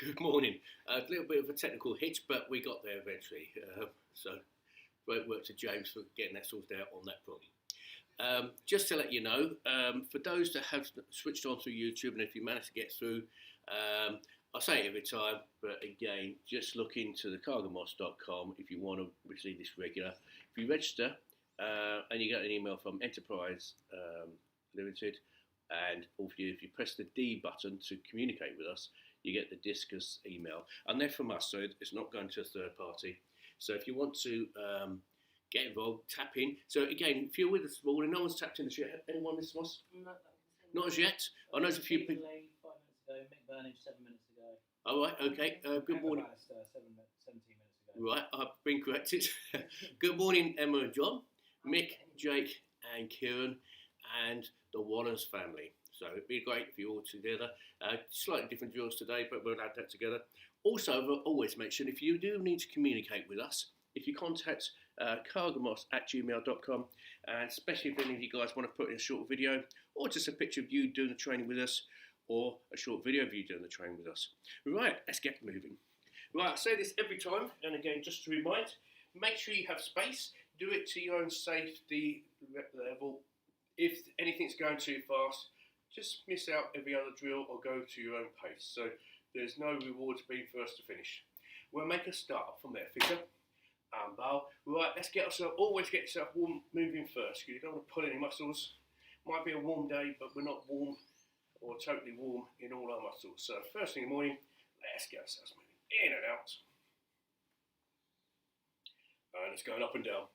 Good morning. A little bit of a technical hitch, but we got there eventually. So great work to James for getting that sorted out on that problem. Just to let you know, for those that have switched on through YouTube, and if you manage to get through, I say it every time, but again, just look into the cargamos.com if you want to receive this regular. If you register and you get an email from Enterprise Limited, and if you press the D button to communicate with us, you get the Discus email, and they're from us, so it's not going to a third party. So if you want to get involved, tap in. So again, if you're with us this morning, no one's tapped in this yet. Anyone this was? Not as yet. I know there's a few people. 5 minutes ago, Mick Burnage 7 minutes ago. All right, okay. Good morning. 17 minutes ago. Right, I've been corrected. Good morning, Emma and John, Mick, Jake, and Kieran, and the Wallens family. So it'd be great if you're all together. Slightly different drills today, but we'll add that together. Also, I'll always mention, if you do need to communicate with us, if you contact cargamos@gmail.com, and especially if any of you guys want to put in a short video, or just a picture of you doing the training with us, or a short video of you doing the training with us. Right, let's get moving. Right, I say this every time, and again, just to remind, make sure you have space. Do it to your own safety level. If anything's going too fast, just miss out every other drill or go to your own pace. So there's no reward to being first to finish. We'll make a start from there. Figure and bow. Right, let's get ourselves, always get yourself warm moving first, because you don't want to pull any muscles. Might be a warm day, but we're not warm or totally warm in all our muscles. So first thing in the morning, let's get ourselves moving in and out. And it's going up and down.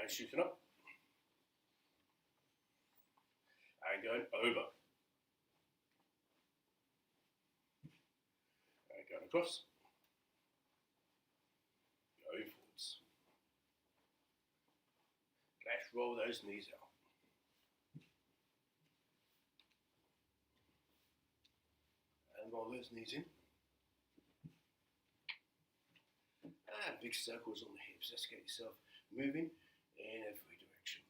And shooting up. And going over. And going across. Going forwards. Let's roll those knees out. And roll those knees in. And big circles on the hips. Let's get yourself moving in every direction.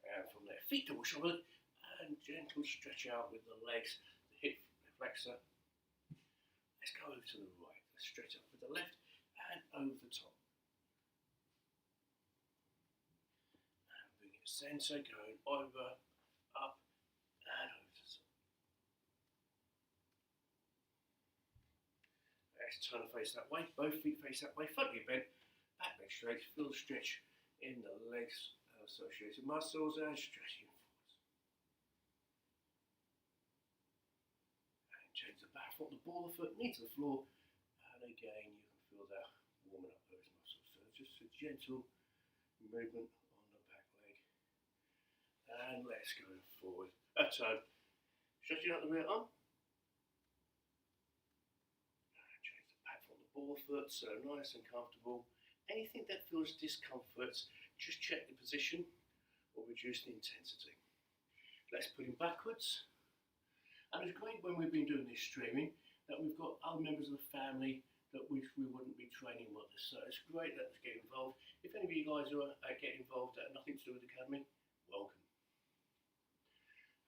And from there, feet double shoulder, and gentle stretch out with the legs, the hip flexor. Let's go over to the right. Let's stretch up with the left and over the top. And bring it center, going over, up, and over to the top. Let's turn the face that way, both feet face that way, front knee bent, back leg straight, feel the stretch in the legs, associated muscles, and stretching forwards. And change the back foot, the ball of the foot, knee to the floor, and again you can feel that warming up those muscles. So just a gentle movement on the back leg. And let's go forward. A turn. Stretching out the rear arm. And change the back foot, the ball of the foot, so nice and comfortable. Anything that feels discomfort, just check the position or reduce the intensity. Let's put him backwards. And it's great when we've been doing this streaming that we've got other members of the family that we wouldn't be training with us. So it's great that to get involved. If any of you guys are getting involved that have nothing to do with the academy, welcome.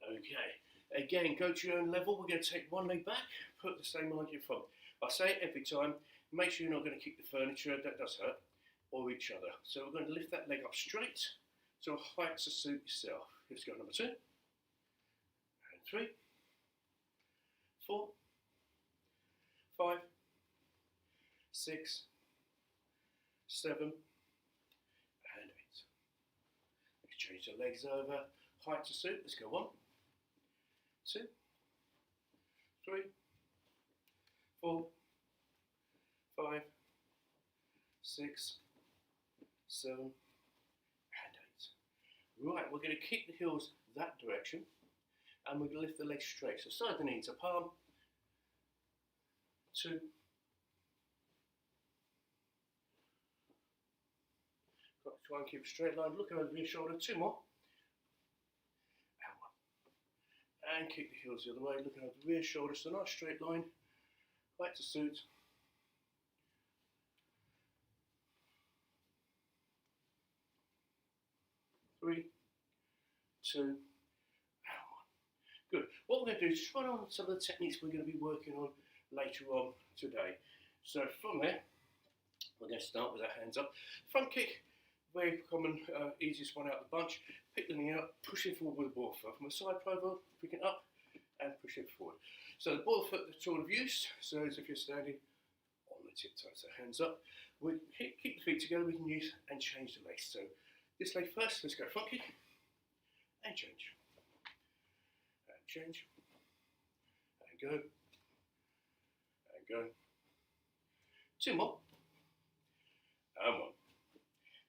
Okay, again, go to your own level. We're going to take one leg back, put the same leg in front. I say it every time, make sure you're not going to kick the furniture, that does hurt, or each other. So we're going to lift that leg up straight to a height to suit yourself. Let's go number 2, and 3, 4, 5, 6, 7, and 8. Let's change the legs over, height to suit. Let's go 1, 2, 3, 4, 5, 6, 7, and 8. Right, we're going to kick the heels that direction, and we're going to lift the legs straight. So side the knee to palm, 2, try and keep a straight line, looking over your shoulder, 2 more, and 1. And kick the heels the other way, looking over the rear shoulder, so nice straight line, right to suit. 3, 2, what we're going to do is just run on some of the techniques we're going to be working on later on today. So from there, we're going to start with our hands up. Front kick, very common, easiest one out of the bunch. Pick the knee up, push it forward with the ball foot. From a side profile, pick it up and push it forward. So the ball foot, the tool of use, so as if you're standing on the tiptoes, so hands up. We keep the feet together, we can use and change the legs. So this leg first, let's go front kick and change. And change. And go. And go. Two more. And one.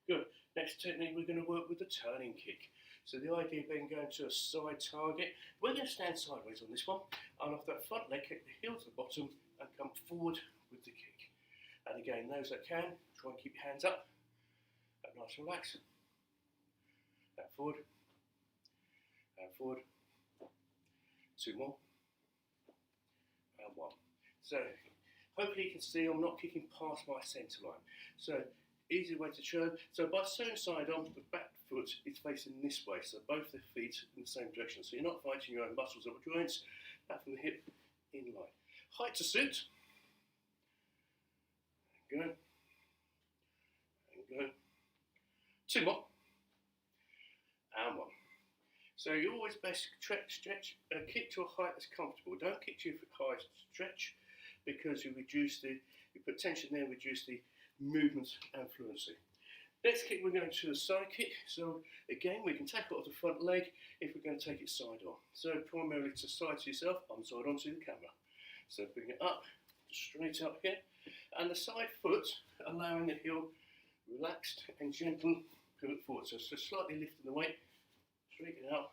Good. Next technique, we're going to work with the turning kick. So the idea being going to a side target. We're going to stand sideways on this one. And off that front leg, kick the heel to the bottom and come forward with the kick. And again, those that can, try and keep your hands up. And nice and relaxed. And forward. And forward. Two more. And one. So hopefully you can see I'm not kicking past my centre line. So easy way to turn. So by sewing side on, the back foot is facing this way. So both the feet in the same direction. So you're not fighting your own muscles or joints. Back from the hip, in line. Height to suit. And go. And go. Two more. And one. So you always best stretch, kick to a height that's comfortable. Don't kick too high stretch because you put tension there and reduce the movement and fluency. Next kick, we're going to the side kick. So again, we can take it off the front leg if we're going to take it side on. So primarily to side to yourself, I'm side on to the camera. So bring it up, straight up here. And the side foot, allowing the heel relaxed and gentle, pivot forward. So just slightly lifting the weight, straighten it out.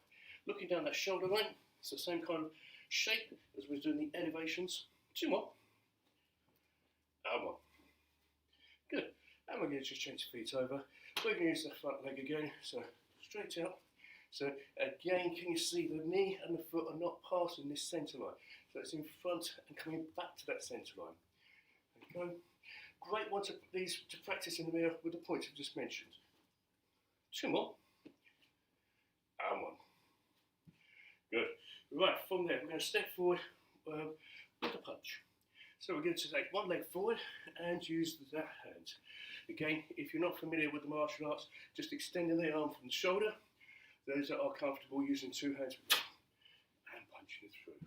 Looking down that shoulder line, it's the same kind of shape as we're doing the elevations. Two more. And one. Good. And we're going to just change the feet over. We're going to use the front leg again. So straight out. So again, can you see the knee and the foot are not passing this centre line? So it's in front and coming back to that centre line. There you go. Great one to practice in the mirror with the points I've just mentioned. Two more. And one. Good. Right, from there, we're going to step forward with a punch. So we're going to take one leg forward and use that hand. Again, if you're not familiar with the martial arts, just extending the arm from the shoulder. Those that are comfortable using two hands and punching it through.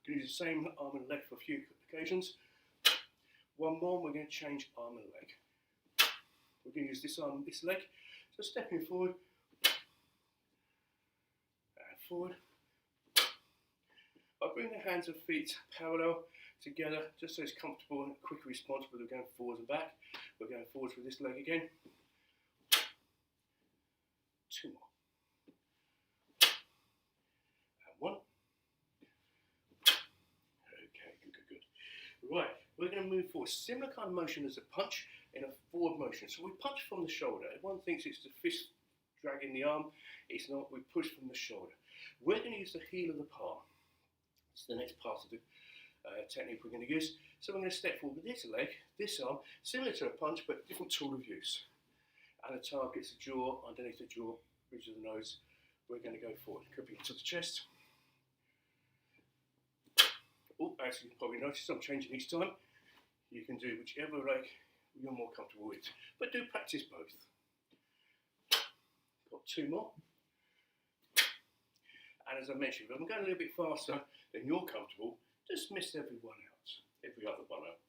We're going to use the same arm and leg for a few occasions. One more, we're going to change arm and leg. We're going to use this arm and this leg. So stepping forward and forward. I bring the hands and feet parallel together just so it's comfortable and a quick response, whether we're going forwards and back. We're going forwards with this leg again. Two more. And one. Okay, good. Right, we're going to move forward. Similar kind of motion as a punch in a forward motion. So we punch from the shoulder. Everyone thinks it's the fist dragging the arm. It's not. We push from the shoulder. We're going to use the heel of the palm. It's the next part of the technique we're going to use. So we're going to step forward with this leg, this arm, similar to a punch, but different tool of use. And the target's the jaw, underneath the jaw, bridge of the nose. We're going to go forward. Could be to the chest. Oh, as you can probably notice, I'm changing each time. You can do whichever leg you're more comfortable with, but do practice both. Got two more. And as I mentioned, if I'm going a little bit faster than you're comfortable, just miss every one out. Every other one out.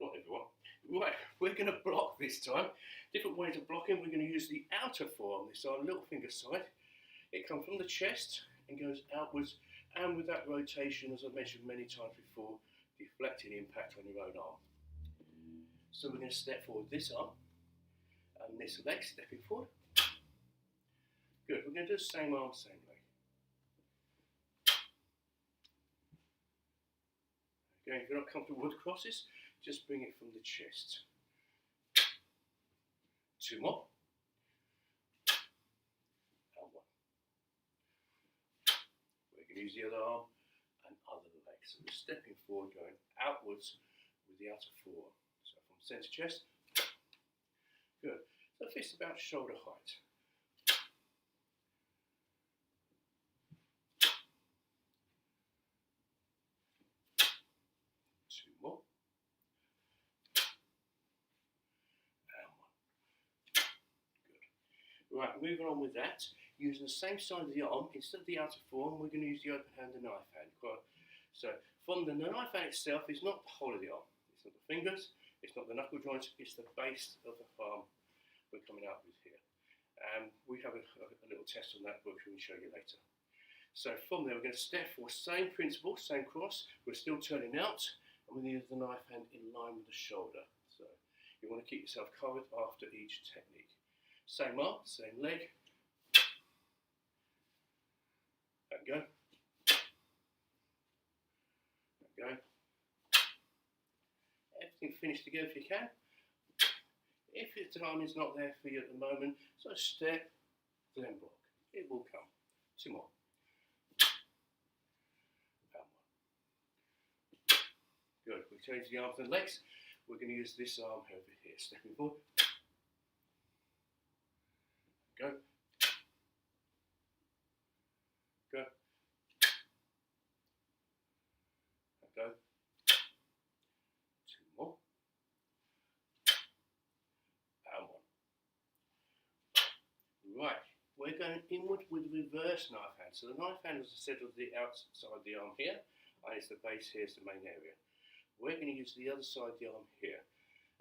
Not everyone. Right, we're going to block this time. Different ways of blocking. We're going to use the outer forearm this time, little finger side. It comes from the chest and goes outwards. And with that rotation, as I mentioned many times before, deflecting impact on your own arm. So we're going to step forward this arm and this leg, stepping forward. Good, we're going to do the same arm, same leg. Again, if you're not comfortable with crosses, just bring it from the chest. Two more. And one. We're going to use the other arm and other leg. So we're stepping forward, going outwards with the outer forearm. So from centre chest. Good. So fist about shoulder height. Right, moving on with that. Using the same side of the arm, instead of the outer forearm, we're going to use the open hand and knife hand. So from the knife hand itself is not the whole of the arm. It's not the fingers, it's not the knuckle joints, it's the base of the palm we're coming out with here. We have a little test on that, which we'll show you later. So from there, we're going to step for same principle, same cross. We're still turning out, and we need the knife hand in line with the shoulder. So you want to keep yourself covered after each technique. Same arm, same leg. And go. And go. Everything finished together if you can. If your time is not there for you at the moment, so step, then block. It will come. 2 more. And 1. Good. We change the arms and legs. We're going to use this arm over here. Stepping forward. Go. Go. And go. 2 more. And 1. Right. We're going inward with reverse knife hand. So the knife hand, as I said, of the outside of the arm here, and it's the base here, is the main area. We're going to use the other side of the arm here.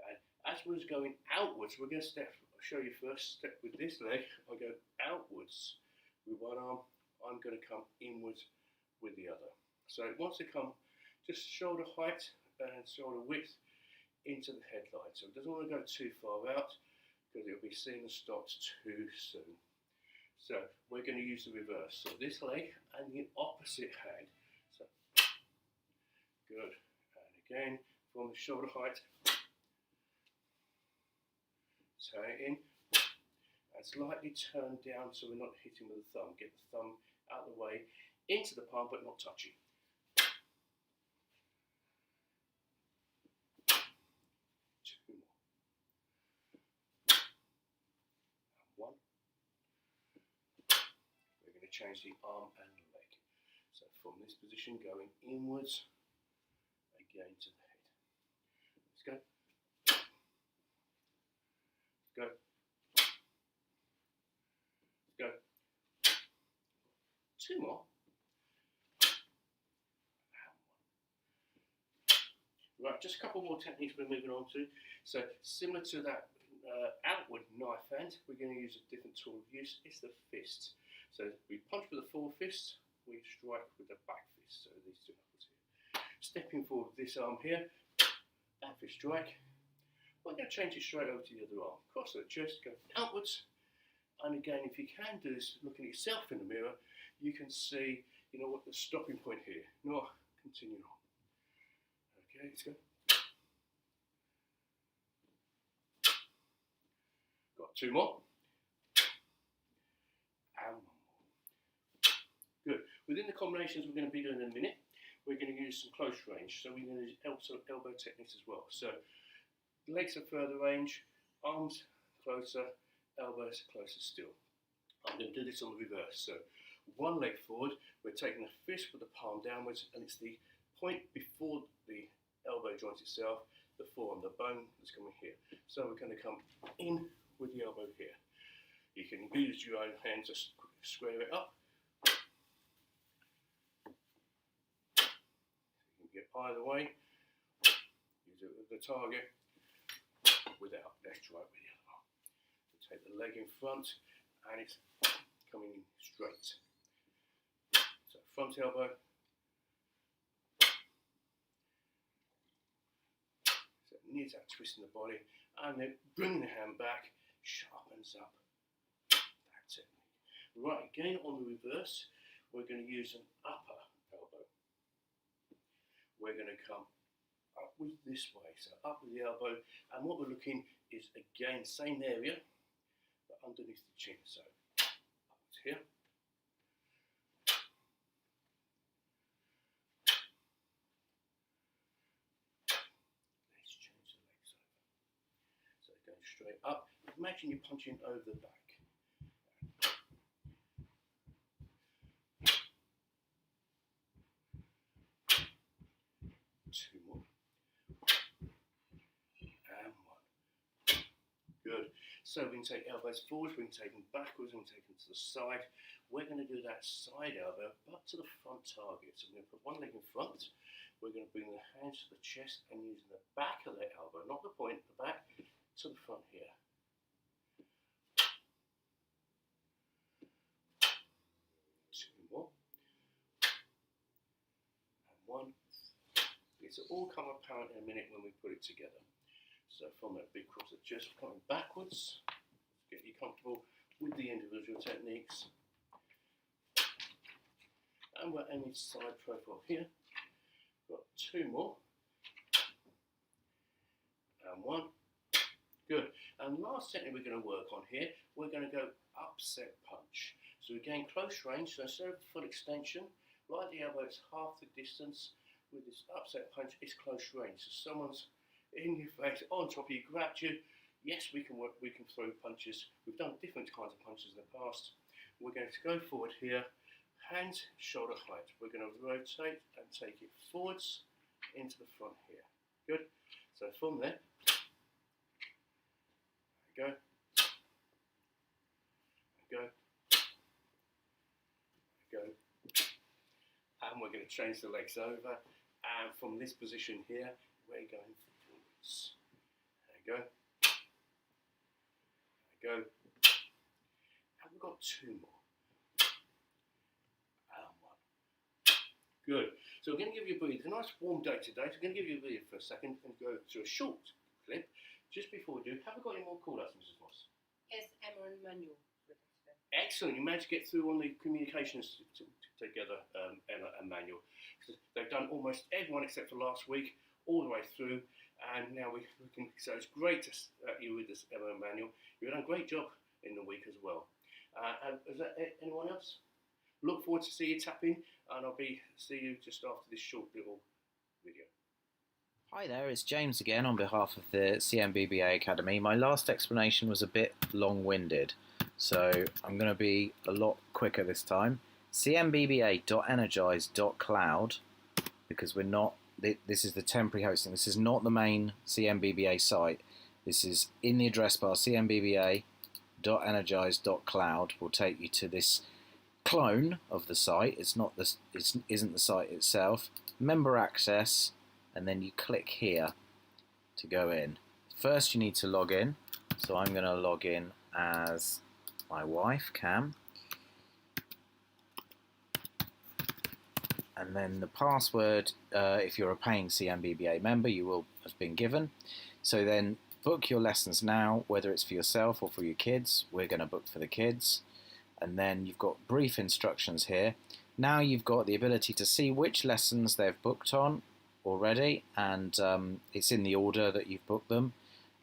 And as we're going outwards, we're going to show you first step with this leg. I go outwards with one arm. I'm going to come inwards with the other. So it wants to come just shoulder height and shoulder width into the headline. So it doesn't want to go too far out because it'll be seen and stopped too soon. So we're going to use the reverse. So this leg and the opposite hand. So good. And again, from the shoulder height, turn it in and slightly turn down so we're not hitting with the thumb. Get the thumb out of the way into the palm but not touching. 2 more. And 1. We're going to change the arm and the leg. So from this position, going inwards, again to the head. Let's go. Go. Go. 2 more. Right, just a couple more techniques we're moving on to. So similar to that outward knife hand, we're going to use a different tool of use. It's the fist. So we punch with the forefist, we strike with the back fist. So these 2 knuckles here. Stepping forward with this arm here, back fist strike. We're going to change it straight over to the other arm. Cross the chest, go outwards. And again, if you can do this, looking at yourself in the mirror, you can see, what the stopping point here. No, continue on. Okay, let's go. Got 2 more. And 1 more. Good. Within the combinations we're going to be doing in a minute, we're going to use some close range. So we're going to use elbow techniques as well. So legs are further range, arms closer, elbows closer still. I'm going to do this on the reverse. So 1 leg forward, we're taking the fist with the palm downwards, and it's the point before the elbow joint itself, the forearm, the bone that's coming here. So we're going to come in with the elbow here. You can use your own hand to square it up. You can get either way. Use it with the target. Without, let's try it with the other arm. So take the leg in front and it's coming in straight. So front elbow. So it needs that twist in the body and then bring the hand back, sharpens up. That's it. Right, again on the reverse, we're going to use an upper elbow. We're going to come up with this way, so up with the elbow, and what we're looking is again same area but underneath the chin, so upwards here. Let's change the legs over, so going straight up. Imagine you're punching over the back. 2 more. And 1. Good. So we can take elbows forwards, we can take them backwards, we can take them to the side. We're going to do that side elbow, but to the front target. So we're going to put one leg in front. We're going to bring the hands to the chest and using the back of the elbow, not the point, the back, to the front here. Two more. And one. This will all come apparent in a minute when we put it together. So from that big cross of chest, coming backwards. Get you comfortable with the individual techniques. And we're aiming side profile here. Got two more. And one. Good. And last technique we're going to work on here, we're going to go upset punch. So again, close range. So instead of full extension, right the elbow, it's half the distance. With this upset punch, it's close range. So someone's in your face, on top of you, grabbed you. Yes, we can work. We can throw punches. We've done different kinds of punches in the past. We're going to go forward here. Hands shoulder height. We're going to rotate and take it forwards into the front here. Good. So from there, go, go, go, and we're going to change the legs over. And from this position here, we're going forwards. There you go. There you go. And we've got two more. Good. So we're going to give you a breather. It's a nice warm day today, so we're going to give you a breather for a second and go to a short clip. Just before we do, have we got any more call-outs, Mrs. Moss? Yes, Emma and Manuel with us today. Excellent. You managed to get through on the communications together, Emma and Manuel. They've done almost everyone except for last week, all the way through, and now we can. So it's great to have you with us, Emma and Manuel. You've done a great job in the week as well. And is that anyone else? Look forward to see you tapping, and I'll see you just after this short little video. Hi there, it's James again on behalf of the CMBBA Academy. My last explanation was a bit long-winded, so I'm going to be a lot quicker this time. cmbba.energize.cloud, because we're not, this is the temporary hosting, this is not the main CMBBA site. This is in the address bar, cmbba.energize.cloud will take you to this clone of the site. It isn't the site itself. Member access, and then you click here to go in. First you need to log in, so I'm going to log in as my wife, Cam, and then the password, if you're a paying CMBBA member, you will have been given. So then book your lessons now, whether it's for yourself or for your kids. We're going to book for the kids. And then you've got brief instructions here. Now you've got the ability to see which lessons they've booked on already, and it's in the order that you've booked them,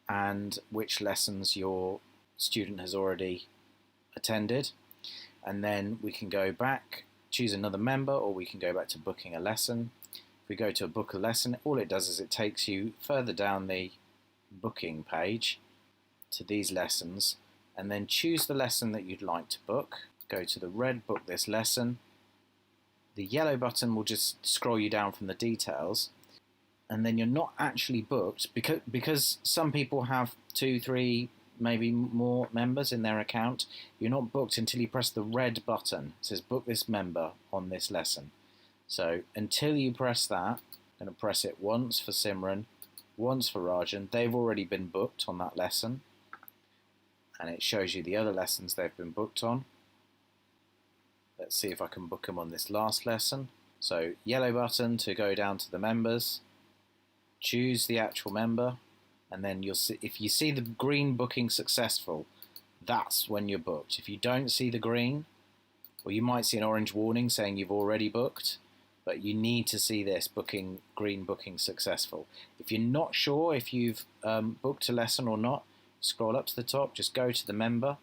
and which lessons your student has already attended. And then we can go back, choose another member, or we can go back to booking a lesson. If we go to book a lesson, all it does is it takes you further down the booking page to these lessons, and then choose the lesson that you'd like to book. Go to the red book this lesson. The yellow button will just scroll you down from the details, and then you're not actually booked because some people have 2, 3, maybe more members in their account. You're not booked until you press the red button. It says book this member on this lesson. So until you press that, I'm going to press it once for Simran, once for Rajan. They've already been booked on that lesson, and it shows you the other lessons they've been booked on. Let's see if I can book them on this last lesson. So yellow button to go down to the members, choose the actual member, and then you'll see, if you see the green booking successful, that's when you're booked. If you don't see the green, or you might see an orange warning saying you've already booked, but you need to see this green booking successful. If you're not sure if you've booked a lesson or not, scroll up to the top, just go to the member,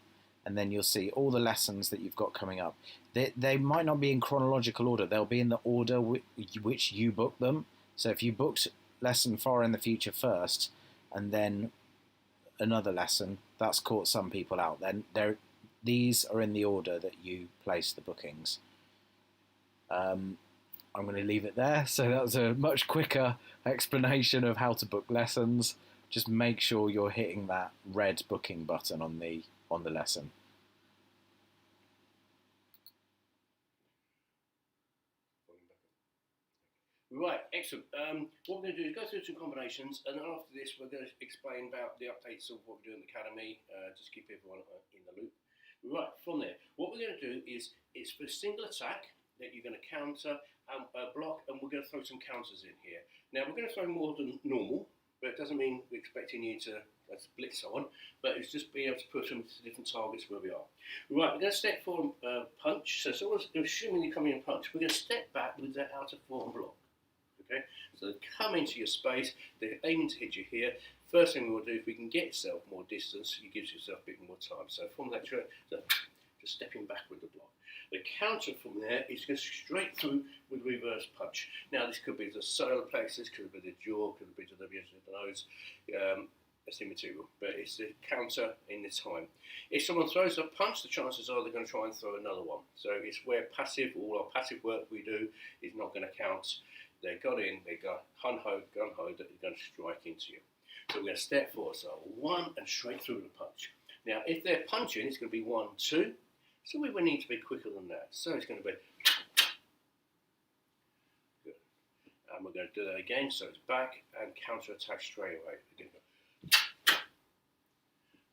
and then you'll see all the lessons that you've got coming up. They might not be in chronological order, they'll be in the order which you booked them. So if you booked lesson far in the future first, and then another lesson, that's caught some people out. Then these are in the order that you place the bookings. I'm going to leave it there. So that was a much quicker explanation of how to book lessons. just make sure you're hitting that red booking button on the lesson. Right, excellent. What we're going to do is go through some combinations, and then after this we're going to explain about the updates of what we do in the academy, just keep everyone in the loop. Right, from there, what we're going to do is, it's for a single attack that you're going to counter and block, and we're going to throw some counters in here. Now we're going to throw more than normal, but it doesn't mean we're expecting you to blitz someone, but it's just being able to put them to different targets where we are. Right, we're going to step form punch, so someone's assuming you're coming in punch, we're going to step back with that outer form block. Okay, so they come into your space, they're aiming to hit you here. First thing we will do, if we can get yourself more distance, you give yourself a bit more time. So from that, so just stepping back with the block. The counter from there is going straight through with reverse punch. Now this could be the solar plexus, could be the jaw, could be the nose. That's immaterial, but it's the counter in the time. If someone throws a punch, the chances are they're going to try and throw another one. So it's where passive, all our passive work we do is not going to count. They got in, they got gun-ho, that they're going to strike into you. So we're going to step forward, so one and straight through the punch. Now, if they're punching, it's going to be 1, 2. So we will need to be quicker than that. So it's going to be good. And we're going to do that again. So it's back and counter attack straight away. Again,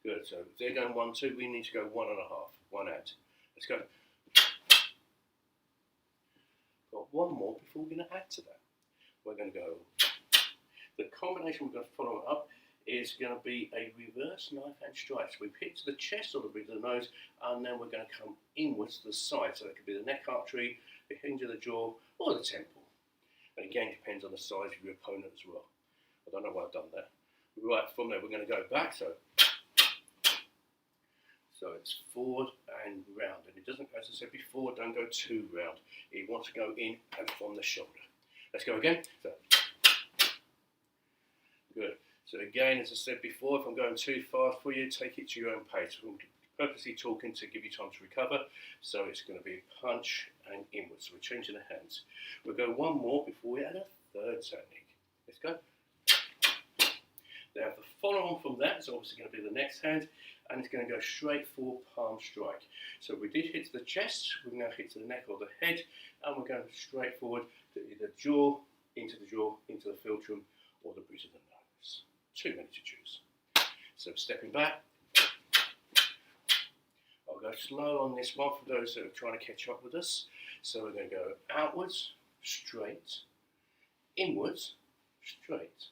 good. So if they're going 1, 2, we need to go 1.5, one hand. Let's go. Got one more before we're going to add to that. We're going to go. The combination we're going to follow up is going to be a reverse knife hand strike. So we hit to the chest or the bridge of the nose, and then we're going to come inwards to the side. So it could be the neck artery, the hinge of the jaw, or the temple. And again, it depends on the size of your opponent as well. I don't know why I've done that. Right, from there, we're going to go back. So it's forward and round. And it doesn't, as I said before, don't go too round. It wants to go in and from the shoulder. Let's go again. So, good. So again, as I said before, if I'm going too fast for you, take it to your own pace. I'm purposely talking to give you time to recover. So it's going to be punch and inwards. So we're changing the hands. We'll go one more before we add a third technique. Let's go. Now the follow on from that is obviously going to be the next hand, and it's going to go straight for palm strike. So we did hit to the chest, we're now hit to the neck or the head, and we're going straight forward to either jaw, into the philtrum, or the bridge of the nose. 2 minutes to choose. So stepping back, I'll go slow on this one for those that are trying to catch up with us. So we're going to go outwards, straight, inwards, straight.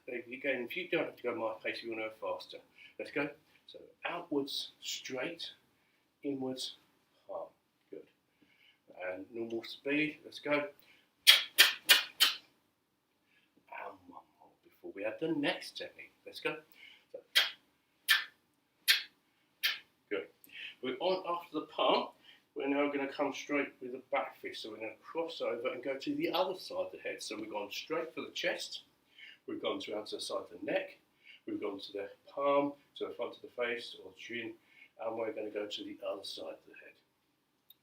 Again, if you don't have to go my pace, you want to go faster. Let's go. So outwards, straight, inwards, palm. Good. And normal speed. Let's go. And one more before we add the next technique. Let's go. So, good. We're on after the palm. We're now going to come straight with the back fist. So we're going to cross over and go to the other side of the head. So we've gone straight for the chest. We've gone to the side of the neck, we've gone to the palm, to the front of the face or chin, and we're going to go to the other side of the head.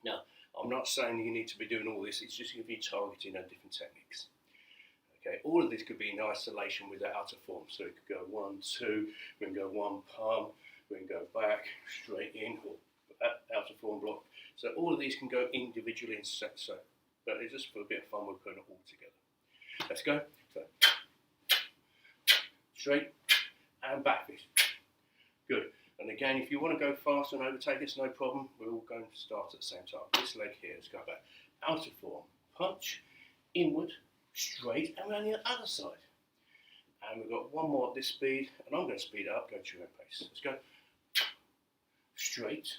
Now, I'm not saying you need to be doing all this, it's just going to be targeting on different techniques. Okay, all of this could be in isolation with the outer form, so it could go 1, 2, we can go one palm, we can go back, straight in, or outer form block. So all of these can go individually and so, but it's just for a bit of fun, we're putting it all together. Let's go. So, straight and back fist. Good. And again, if you want to go faster and overtake us, no problem. We're all going to start at the same time. This leg here, let's go back. Outer form, punch, inward, straight, and around the other side. And we've got one more at this speed, and I'm going to speed it up, go to your own pace. Let's go. Straight,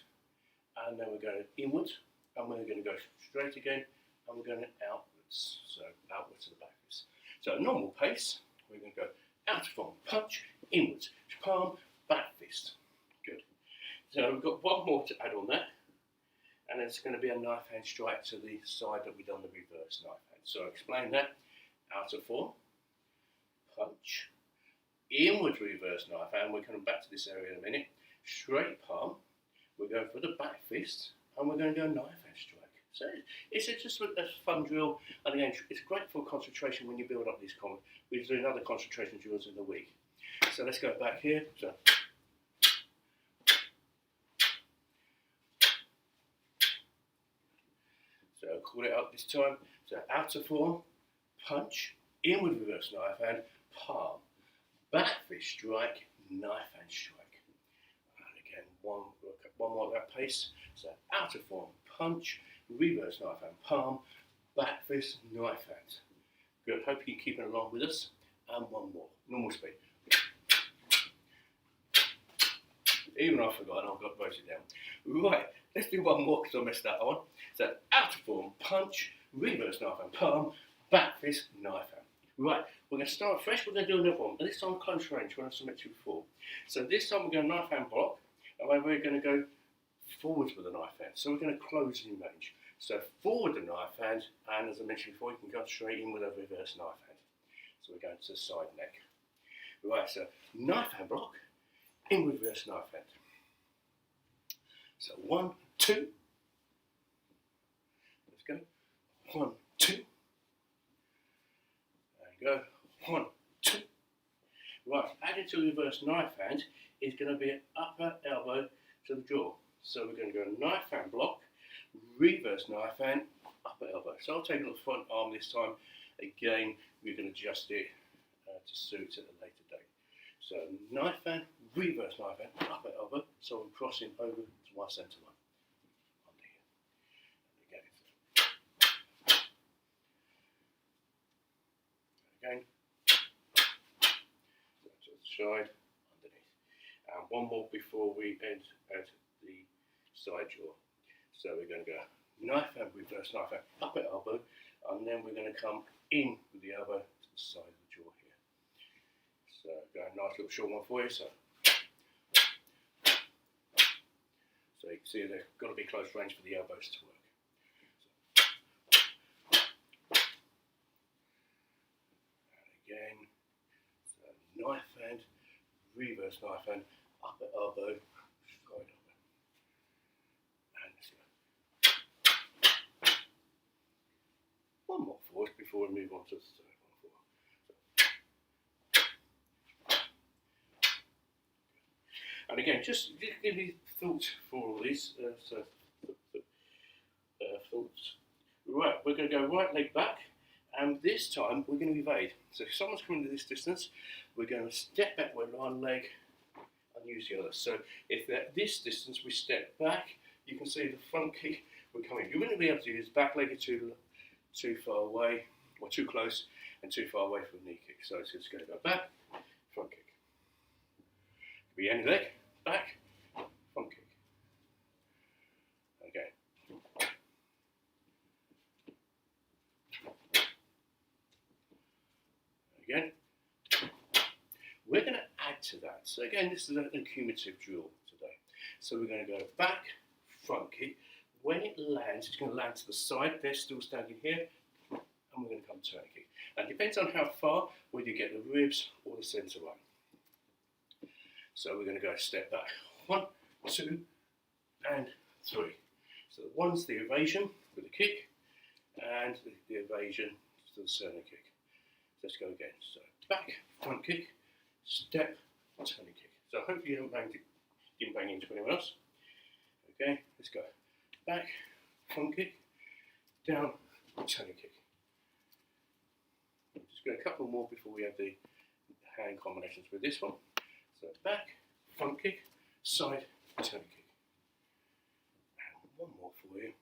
and then we're going inward, and we're going to go straight again, and we're going outwards. So outwards to the back fist. So normal pace, we're going to go outer form, punch, inwards, palm, back fist. Good. So we've got one more to add on that, and it's going to be a knife hand strike to the side that we've done the reverse knife hand. So explain that. Outer form, punch, inward reverse knife hand. We're coming back to this area in a minute. Straight palm. We're going for the back fist, and we're going to go knife hand strike. So it's just a fun drill, and again, it's great for concentration when you build up these comments. We're doing other concentration drills in the week. So let's go back here. So call it up this time. So outer form, punch, inward reverse knife hand, palm, back fist strike, knife hand strike. And again, one more at that pace. So outer form, punch, reverse knife hand, palm, back fist, knife hand. Good, hope you're keeping along with us. And one more, normal speed. Even I forgot, and I've got to write it down. Right, let's do one more because I messed that one. So outer form, punch, reverse knife hand, palm, back fist, knife hand. Right, we're going to start fresh, we're going to do another one. And this time close range, when I submit to you before. So this time we're going to knife hand block, and we're going to go forwards with the knife hand. So we're going to close in range. So forward the knife hand, and as I mentioned before, you can go straight in with a reverse knife hand. So we're going to the side neck. Right, so knife hand block, in with reverse knife hand. So 1, 2. Let's go. 1, 2. There you go. 1, 2. Right, adding to reverse knife hand is going to be an upper elbow to the jaw. So we're going to go knife hand block, reverse knife hand, upper elbow. So I'll take it on the front arm this time. Again, we're going to adjust it to suit at a later date. So knife hand, reverse knife hand, upper elbow. So I'm crossing over to my centre line. Under here. And again. To the side, underneath. And one more before we end at the side jaw. So we're going to go knife hand, reverse knife hand, upper elbow, and then we're going to come in with the elbow to the side of the jaw here. So go a nice little short one for you. So you can see they've got to be close range for the elbows to work. And again, so knife hand, reverse knife hand, upper elbow, side elbow. And let's go. One more forward before we move on to the third one. And again, just give me thoughts for all these. Thoughts. Right, we're going to go right leg back, and this time we're going to evade. So if someone's coming to this distance, we're going to step back with one leg and use the other. So if they're at this distance, we step back. You can see the front kick. We're coming. You wouldn't be able to use back leg too far away, or too close, and too far away from the knee kick. So it's just going to go back, front kick. Could be any leg, back, front kick. Okay. Again. We're going to add to that. So again, this is an cumulative drill today. So we're going to go back, front kick. When it lands, it's going to land to the side. They're still standing here. And we're going to come turn kick. And it depends on how far, whether you get the ribs or the centre line. So we're going to go step back. 1, 2, and 3. So one's the evasion with the kick, and the evasion to the turning kick. Let's go again. So back, front kick, step, turning kick. So hopefully you didn't bang into anyone else. Okay, let's go. Back, front kick, down, turning kick. Just go a couple more before we have the hand combinations with this one. So back, front kick, side, turning kick. And one more for you.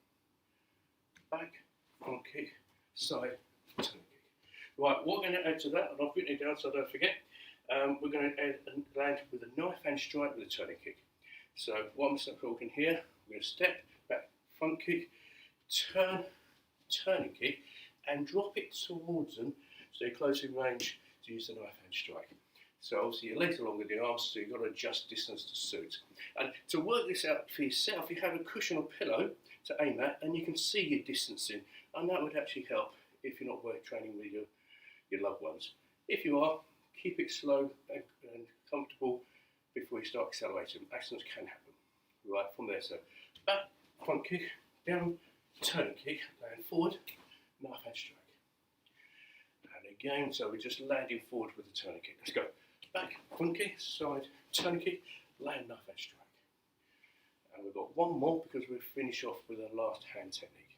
Back, front kick, side, turning kick. Right, what we're going to add to that, and I've written it down so I don't forget, we're going to add and land with a knife hand strike with a turning kick. So what I'm talking here, we're going to step back, front kick, turn, turning kick, and drop it towards them so you're close in range to use the knife hand strike. So obviously your legs are longer than your arms, so you've got to adjust distance to suit. And to work this out for yourself, you have a cushion or pillow to aim at, and you can see your distancing, and that would actually help if you're not training with your loved ones. If you are, keep it slow and comfortable before you start accelerating. Accidents can happen. Right, from there, so back, front kick, down, turn kick, land forward, knife hand strike. And again, so we're just landing forward with the turn kick. Let's go. Back, front kick, side, turn kick, land knife hand strike. And we've got one more because we'll finish off with a last hand technique.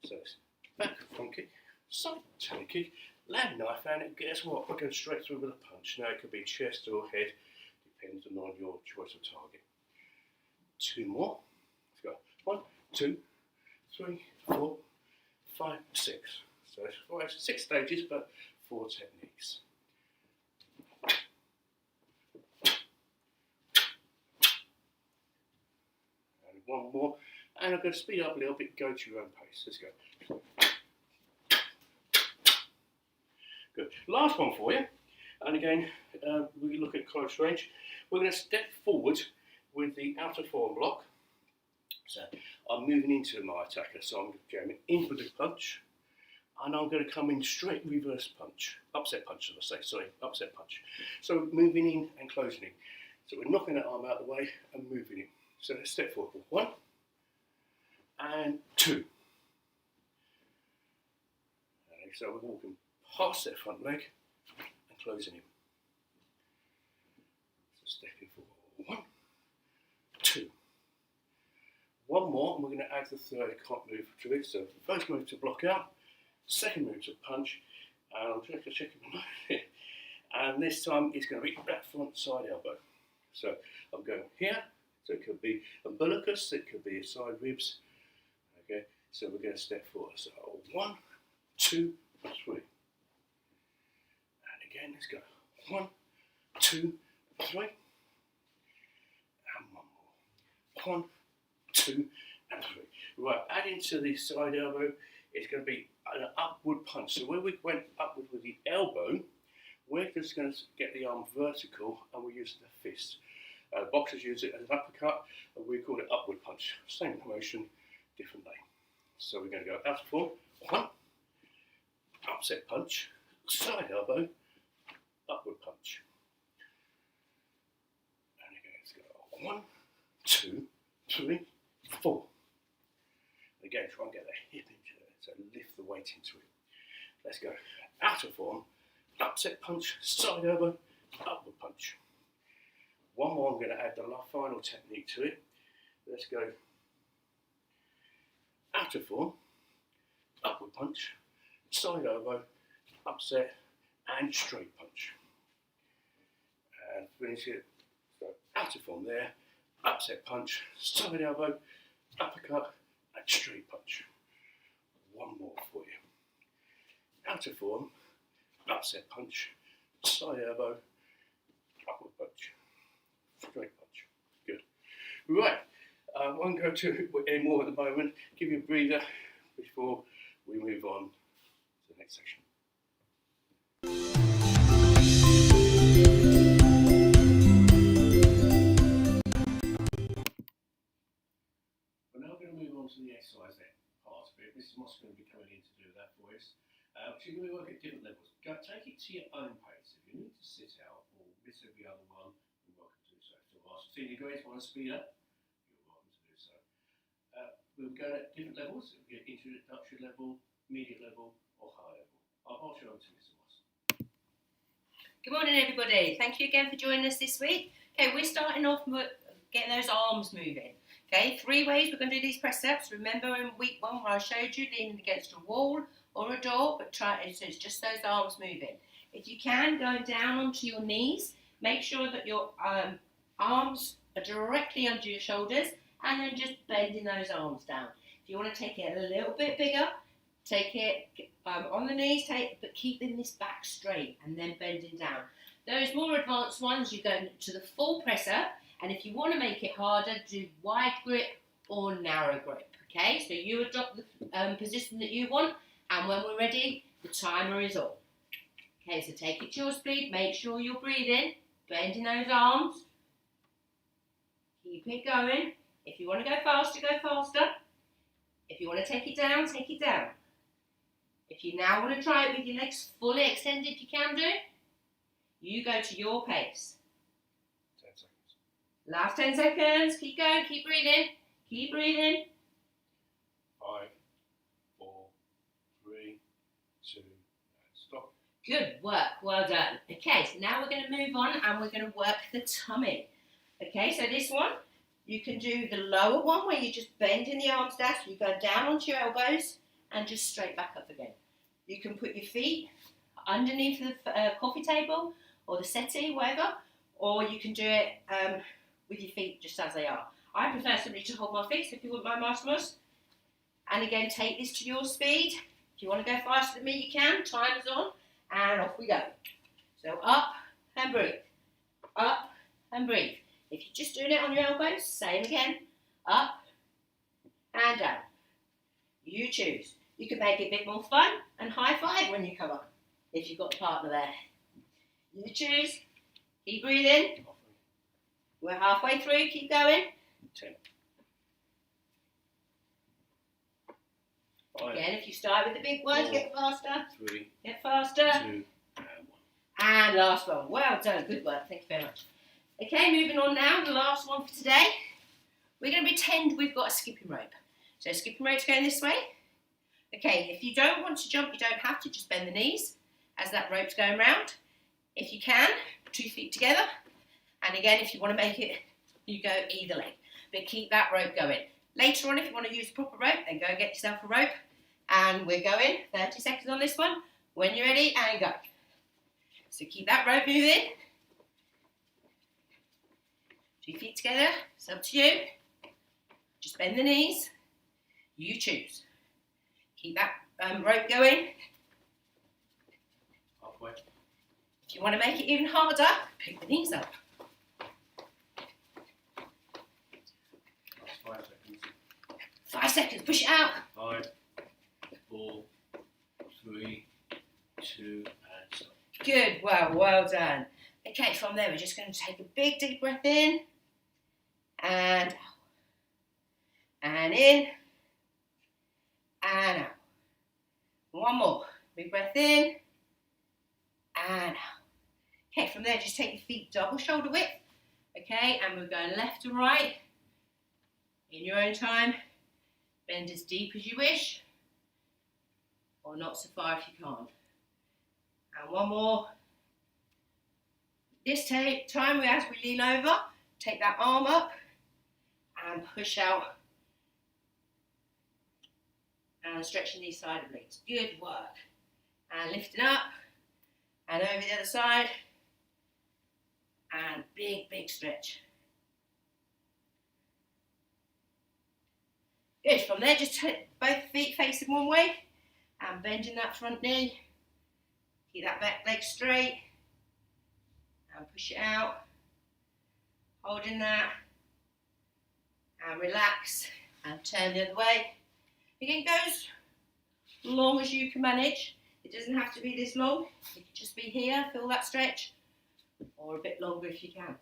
So it's back, front kick, side, turn kick, land knife hand, and guess what? We're going straight through with a punch. Now it could be chest or head, depends on your choice of target. Two more. Let's go. 1, 2, 3, 4, 5, 6. So it's 6 stages, but 4 techniques. And one more. And I'm going to speed up a little bit, go to your own pace. Let's go. Good. Last one for you. And again, we look at close range. We're going to step forward with the outer forearm block. So I'm moving into my attacker. So I'm going in with the punch. And I'm going to come in straight reverse punch. Upset punch, should I say. Sorry, upset punch. So moving in and closing in. So we're knocking that arm out of the way and moving in. So let's step forward. 1 and 2. Okay, so we're walking past that front leg and closing in. So stepping forward. 1, 2. One more, and we're going to add the third move to it. So first move to block out, second move to punch, and I'm just checking my note. And this time it's going to be that front side elbow. So I'm going here, so it could be umbilicus, it could be side ribs. Okay, so we're going to step forward. So 1, 2, 3. And again, let's go. 1, 2, 3. And one more. 1, 2 and 3. Right, adding to the side elbow, it's going to be an upward punch. So where we went upward with the elbow, we're just going to get the arm vertical and we use the fist. Boxers use it as an uppercut, and we call it upward punch. Same motion, different name. So we're going to go out of form. 1, upset punch, side elbow, upward punch. And again, let's go 1, 2, 3, 4. Again, try and get the hip into it, so lift the weight into it. Let's go. Out of form, upset punch, side elbow, upward punch. One more, I'm going to add the final technique to it. Let's go. Out of form, upward punch, side elbow, upset, and straight punch. And finish it. So out of form there, upset punch, side elbow, uppercut, and straight punch. One more for you. Out of form, upset punch, side elbow, upward punch, straight punch. Good. Right. I won't go to any more at the moment. Give you a breather before we move on to the next section. We're now going to move on to the exercise part of it. This is what's going to be coming in to do that for us. So you're going to work at different levels. Take it to your own pace. If you need to sit out or miss every other one, you're welcome to do so. If you're senior grades want to speed up, you're welcome to do so. We'll go at different levels. It'll be introductory level, immediate level, or high level. I'll pass you over to Mr. Moss. Good morning, everybody. Thank you again for joining us this week. Okay, we're starting off getting those arms moving. Okay, 3 ways we're going to do these press ups. Remember in week 1 where I showed you leaning against a wall or a door, but so it's just those arms moving. If you can, going down onto your knees, make sure that your arms are directly under your shoulders, and then just bending those arms down. If you want to take it a little bit bigger, take it on the knees, but keeping this back straight and then bending down. Those more advanced ones, you go to the full press up, and if you want to make it harder, do wide grip or narrow grip. Okay, so you adopt the position that you want, and when we're ready, the timer is on. Okay, so take it to your speed, make sure you're breathing, bending those arms, keep it going. If you want to go faster, go faster. If you want to take it down, take it down. If you now want to try it with your legs fully extended, you can do. You go to your pace. 10 seconds. Last 10 seconds. Keep going, keep breathing. Keep breathing. 5, 2, and stop. Good work, well done. Okay, so now we're going to move on and we're going to work the tummy. Okay, so this one, you can do the lower one where you're just bending the arms down, so you go down onto your elbows and just straight back up again. You can put your feet underneath the coffee table or the settee, whatever, or you can do it with your feet just as they are. I prefer somebody to hold my feet, so if you wouldn't mind, Maximus. And again, take this to your speed. If you want to go faster than me, you can. Timer's on, and off we go. So up and breathe. Up and breathe. If you're just doing it on your elbows, same again. Up and down. You choose. You can make it a bit more fun and high five when you come up, if you've got a partner there. You choose. Keep breathing. We're halfway through. Keep going. 10. 5. Again, if you start with the big ones, 4, get faster. 3, Get faster. 2, and 1. And last one. Well done. Good work. Thank you very much. Okay, moving on now. The last one for today. We're going to pretend we've got a skipping rope. So skipping rope's going this way. Okay, if you don't want to jump, you don't have to. Just bend the knees as that rope's going round. If you can, 2 feet together. And again, if you want to make it, you go either leg. But keep that rope going. Later on, if you want to use a proper rope, then go and get yourself a rope. And we're going 30 seconds on this one. When you're ready, and go. So keep that rope moving. 2 feet together. It's up to you. Just bend the knees. You choose. Keep that rope going. Halfway. If you want to make it even harder, pick the knees up. Last 5 seconds. 5 seconds. Push it out. 5, 4, 3, 2, and stop. Good. Well done. Okay, from there, we're just going to take a big deep breath in. And out. And in. And out. One more. Big breath in. And out. Okay, from there, just take your feet double shoulder width. Okay, and we're going left and right. In your own time. Bend as deep as you wish. Or not so far if you can't. And one more. This time, as we lean over, take that arm up and push out. And stretching these side of legs. Good work. And lifting up. And over the other side. And big stretch. Good. From there, just take both feet facing one way. And bending that front knee. Keep that back leg straight. And push it out. Holding that. And relax. And turn the other way. Again, go as long as you can manage. It doesn't have to be this long. It could just be here, feel that stretch. Or a bit longer if you can.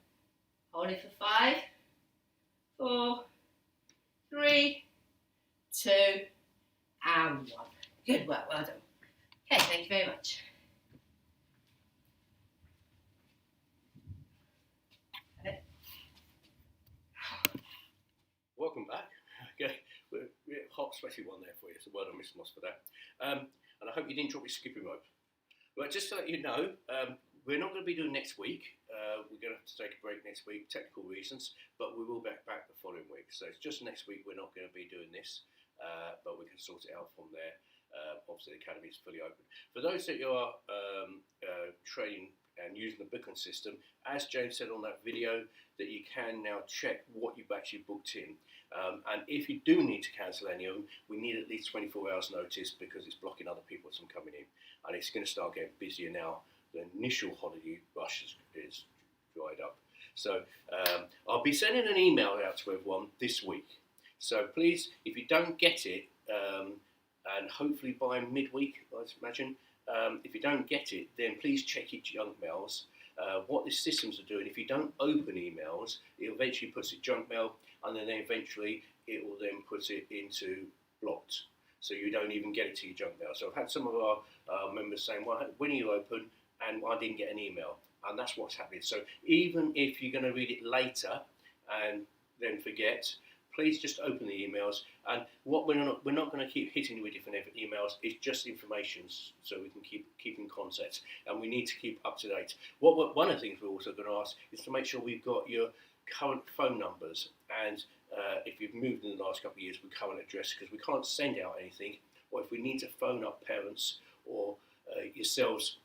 Hold it for 5, 4, 3, 2, and 1. Good work, well done. Okay, thank you very much. Welcome back. Okay, we're a hot, sweaty one there for you, so well done, Mr. Moss, for that. And I hope you didn't drop your skipping rope. But just to let you know, we're not going to be doing next week. We're going to have to take a break next week, technical reasons, but we will be back the following week. So it's just next week we're not going to be doing this, but we can sort it out from there. Obviously, the academy is fully open. For those that you are training and using the booking system, as James said on that video, that you can now check what you've actually booked in. And if you do need to cancel any of them, we need at least 24 hours notice because it's blocking other people from coming in. And it's going to start getting busier now. The initial holiday rush is dried up. So I'll be sending an email out to everyone this week. So please, if you don't get it, and hopefully by midweek, I imagine, if you don't get it, then please check your junk mails. What the systems are doing, if you don't open emails, it eventually puts it junk mail, and then eventually it will then put it into blocked. So you don't even get it to your junk mail. So I've had some of our members saying, well, when are you open? And I didn't get an email. And that's what's happening. So even if you're going to read it later and then forget, please just open the emails. And what we're not going to keep hitting you with different emails. It's just information, so we can keep in contact, and we need to keep up to date. One of the things we're also going to ask is to make sure we've got your current phone numbers, and if you've moved in the last couple of years, with current address, because we can't send out anything, or if we need to phone up parents or yourselves,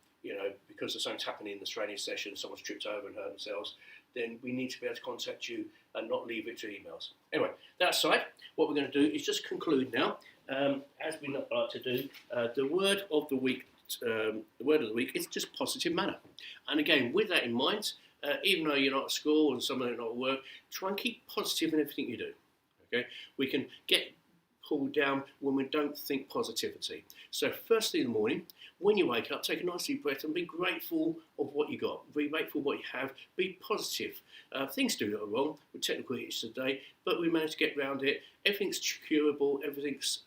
because there's something's happening in the training session, someone's tripped over and hurt themselves, then we need to be able to contact you and not leave it to emails. Anyway, that aside, what we're going to do is just conclude now, as we like to do. The word of the week. The word of the week is just positive manner. And again, with that in mind, even though you're not at school and some are not at work, try and keep positive in everything you do. Okay, we can get pulled down when we don't think positivity. So first thing in the morning, when you wake up, take a nice deep breath and be grateful of what you got. Be grateful for what you have. Be positive. Things do go wrong with technical hitches today, but we managed to get around it. Everything's curable. Everything's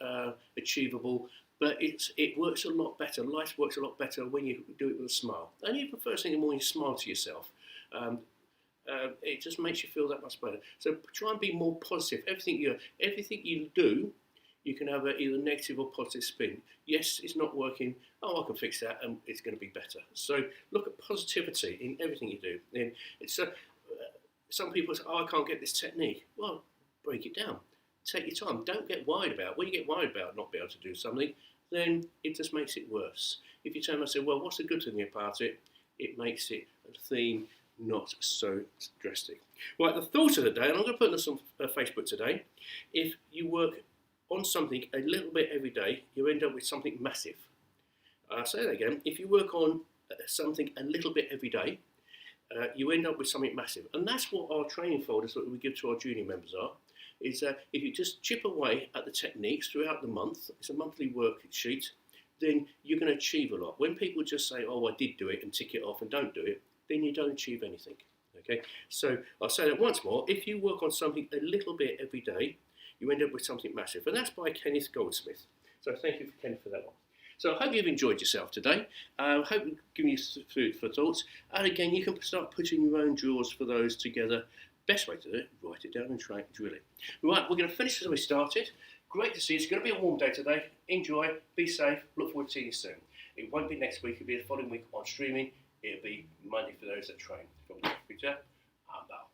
achievable. But it works a lot better. Life works a lot better when you do it with a smile. And even first thing in the morning, smile to yourself. It just makes you feel that much better. So try and be more positive. Everything you do, you can have either negative or positive spin. Yes, it's not working. Oh, I can fix that, and it's going to be better. So look at positivity in everything you do. And it's some people say, "Oh, I can't get this technique." Well, break it down. Take your time. Don't get worried about it. When you get worried about not being able to do something, then it just makes it worse. If you turn and say, "Well, what's the good thing about it?" It makes it a theme not so drastic. Right, the thought of the day, and I'm going to put this on Facebook today. If you work on something a little bit every day, you end up with something massive. I'll say that again. If you work on something a little bit every day, you end up with something massive. And that's what our training folders that we give to our junior members are, is if you just chip away at the techniques throughout the month, it's a monthly worksheet, then you're going to achieve a lot. When people just say, "Oh, I did do it," and tick it off and don't do it, then you don't achieve anything. Okay, so I'll say that once more. If you work on something a little bit every day, you end up with something massive. And that's by Kenneth Goldsmith. So thank you, Kenneth, for that one. So I hope you've enjoyed yourself today. I hope we've given you food for thoughts. And again, you can start putting your own drills for those together. Best way to do it, write it down and try and drill it. Right, we're going to finish as we started. Great to see you. It's going to be a warm day today. Enjoy, be safe, look forward to seeing you soon. It won't be next week, it'll be the following week on streaming. It'll be Monday for those that train. From the picture, I'm out.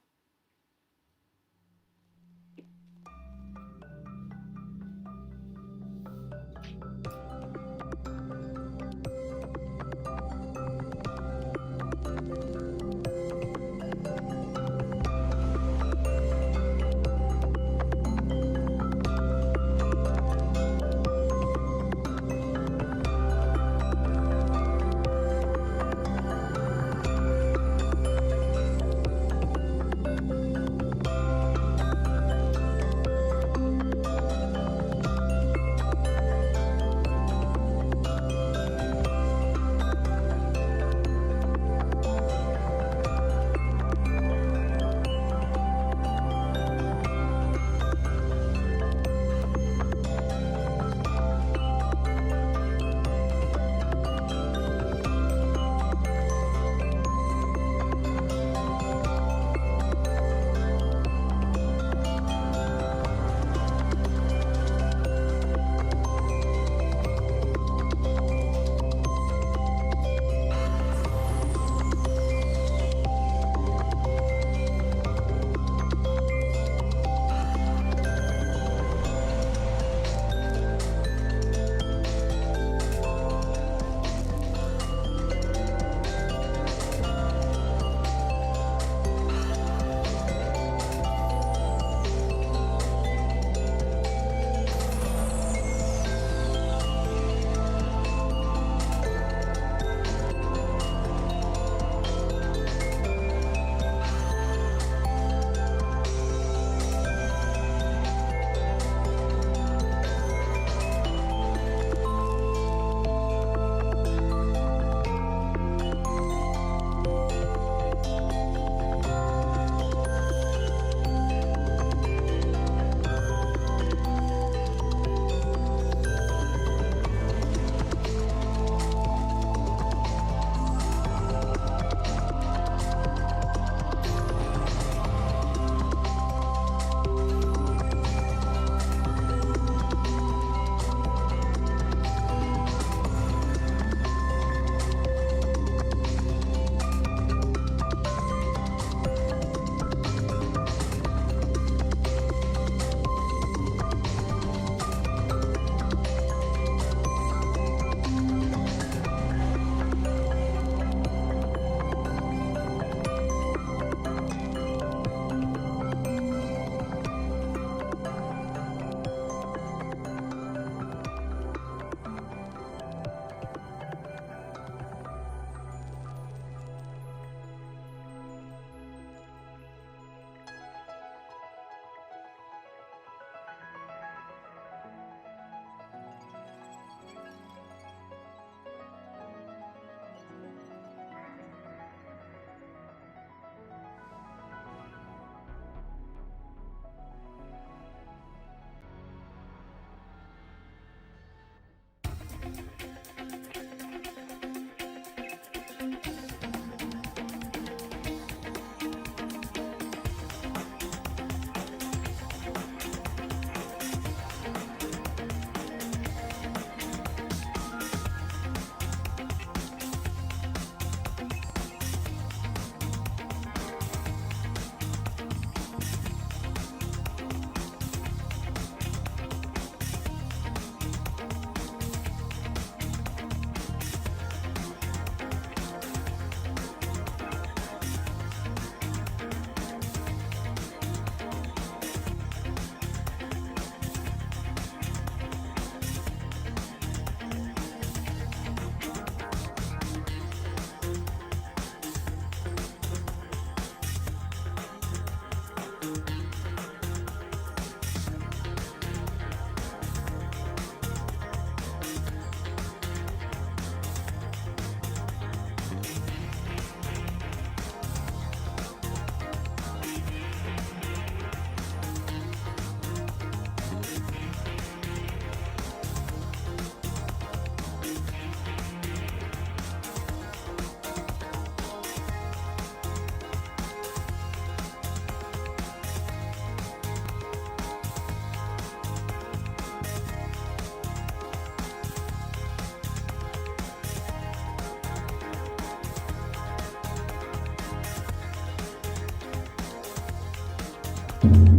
Bye.